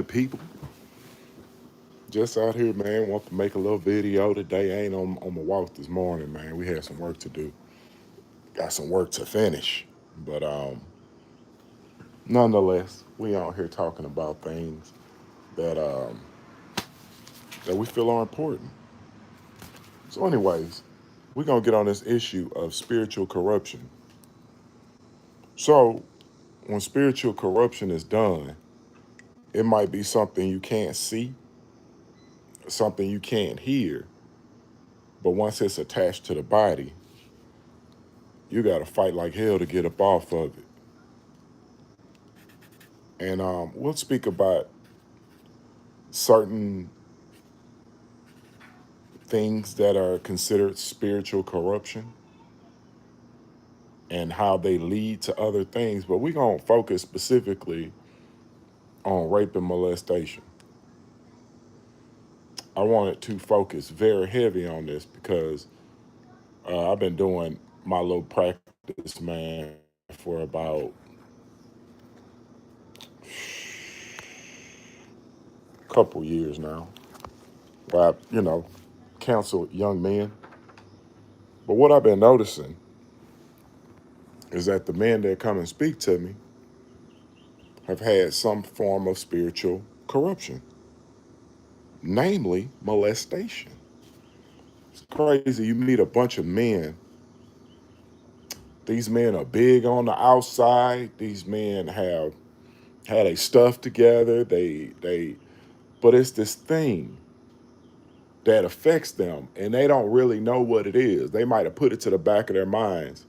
People just out here, man. Want to make a little video today. Ain't on my walk this morning, man. We had some work to do. Got some work to finish. But nonetheless, we out here talking about things that that we feel are important. So, anyways, we're gonna get on this issue of spiritual corruption. So, when spiritual corruption is done, it might be something you can't see, something you can't hear, but once it's attached to the body, you got to fight like hell to get up off of it. And we'll speak about certain things that are considered spiritual corruption and how they lead to other things. But we're going to focus specifically on rape and molestation. I wanted to focus very heavy on this because I've been doing my little practice, man, for about a couple years now. Where I counsel young men. But what I've been noticing is that the men that come and speak to me have had some form of spiritual corruption, namely molestation. It's crazy. You meet a bunch of men. These men are big on the outside. These men have had a stuff together. But it's this thing that affects them, and they don't really know what it is. They might have put it to the back of their minds,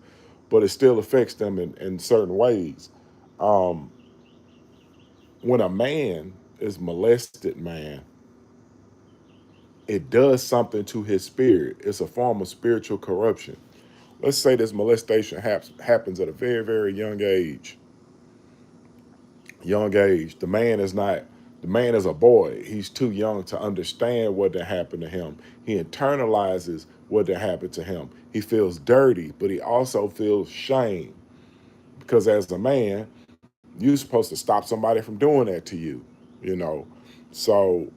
but it still affects them in certain ways. Um, when a man is molested, man, it does something to his spirit. It's a form of spiritual corruption. Let's say this molestation happens at a very, very young age. Young age. The man is a boy. He's too young to understand what that happened to him. He internalizes what that happened to him. He feels dirty, but he also feels shame. Because as a man, you're supposed to stop somebody from doing that to you, you know. So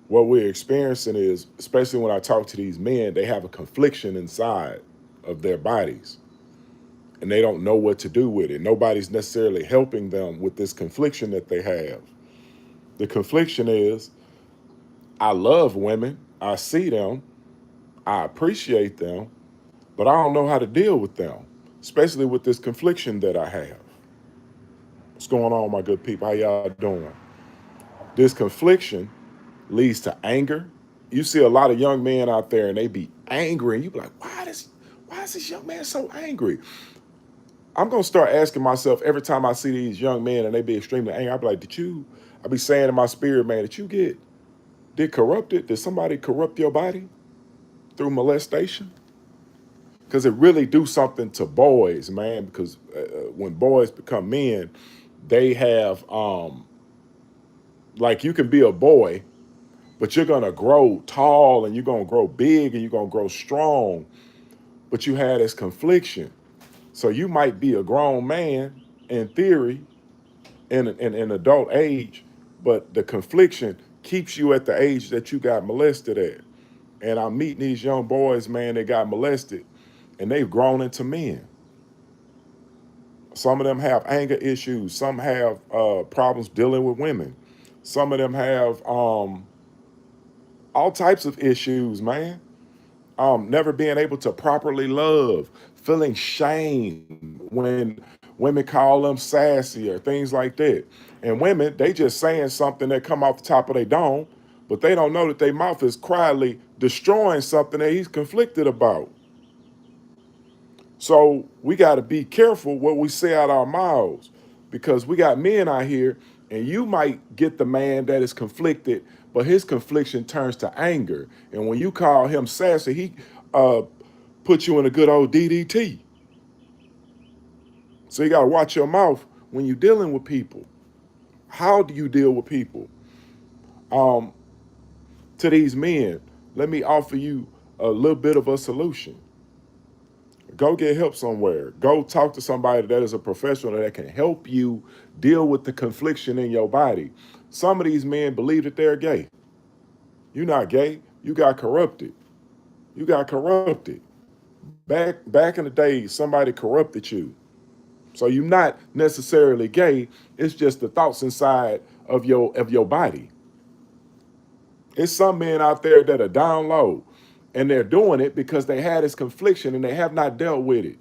what we're experiencing is, especially when I talk to these men, they have a confliction inside of their bodies and they don't know what to do with it. Nobody's necessarily helping them with this confliction that they have. The confliction is, I love women, I see them, I appreciate them, but I don't know how to deal with them, especially with this confliction that I have. What's going on, my good people? How y'all doing? This confliction leads to anger. You see a lot of young men out there and they be angry and you be like, why is this young man so angry? I'm gonna start asking myself every time I see these young men and they be extremely angry, I be like, I be saying in my spirit, man, did corrupted? Did somebody corrupt your body through molestation? Because it really do something to boys, man, because when boys become men, they have, like you can be a boy, but you're gonna grow tall and you're gonna grow big and you're gonna grow strong, but you had this confliction. So you might be a grown man in theory in adult age, but the confliction keeps you at the age that you got molested at. And I'm meeting these young boys, man, that got molested and they've grown into men. Some of them have anger issues. Some have problems dealing with women. Some of them have all types of issues, man. Never being able to properly love, feeling shame when women call them sassy or things like that. And women, they just saying something that come off the top of their dome, but they don't know that their mouth is quietly destroying something that he's conflicted about. So we got to be careful what we say out our mouths because we got men out here and you might get the man that is conflicted, but his confliction turns to anger. And when you call him sassy, he uh, puts you in a good old DDT. So you got to watch your mouth when you're dealing with people. How do you deal with people? Um, to these men, let me offer you a little bit of a solution. Go get help somewhere. Go talk to somebody that is a professional that can help you deal with the confliction in your body. Some of these men believe that they're gay. You're not gay. You got corrupted. You got corrupted. Back in the day, somebody corrupted you. So you're not necessarily gay. It's just the thoughts inside of your body. It's some men out there that are down low, and they're doing it because they had this confliction and they have not dealt with it.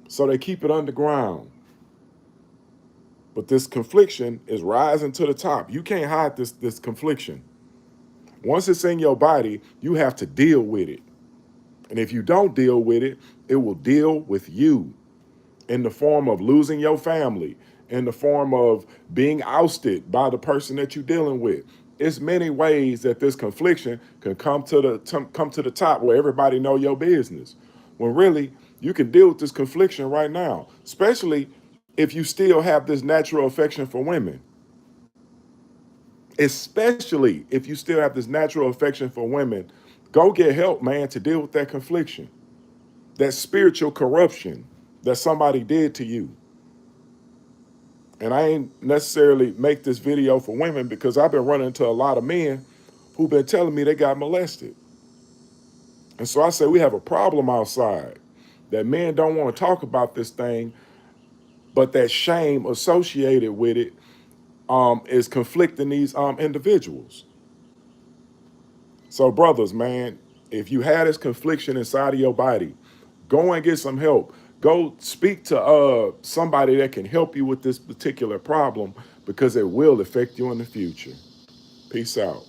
So they keep it underground. But this confliction is rising to the top. You can't hide this confliction. Once it's in your body, you have to deal with it. And if you don't deal with it, it will deal with you in the form of losing your family, in the form of being ousted by the person that you're dealing with. It's many ways that this confliction can come to the top where everybody know your business. When really you can deal with this confliction right now, especially if you still have this natural affection for women. Especially if you still have this natural affection for women, go get help, man, to deal with that confliction, that spiritual corruption that somebody did to you. And I ain't necessarily make this video for women because I've been running into a lot of men who've been telling me they got molested. And so I say we have a problem outside, that men don't want to talk about this thing, but that shame associated with it is conflicting these individuals. So brothers, man, if you had this confliction inside of your body, go and get some help. Go speak to somebody that can help you with this particular problem, because it will affect you in the future. Peace out.